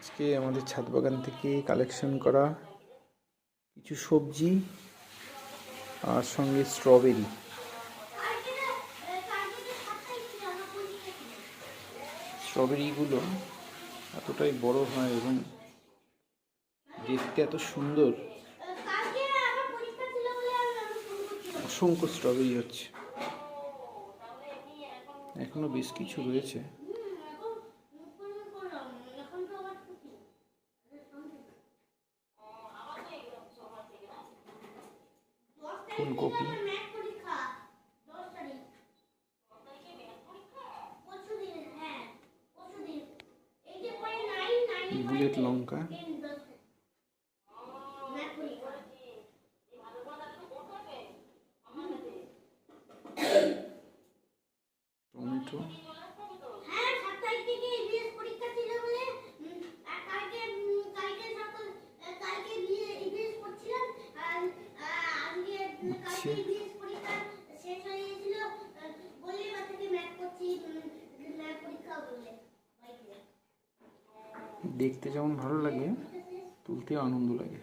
আজকে আমাদের ছাদ বাগান থেকে কালেকশন করা কিছু সবজি আর সঙ্গে স্ট্রবেরি। স্ট্রবেরিগুলো এতটাই বড় হয় এবং দেখতে এত সুন্দর, অসংখ্য স্ট্রবেরি হচ্ছে, এখনো বেশ কিছু রয়েছে। ফুলকপি, বুলেট লঙ্কা, টমেটো, উচ্ছে, দেখতে যেমন ভালো লাগে, তুলতেও আনন্দ লাগে।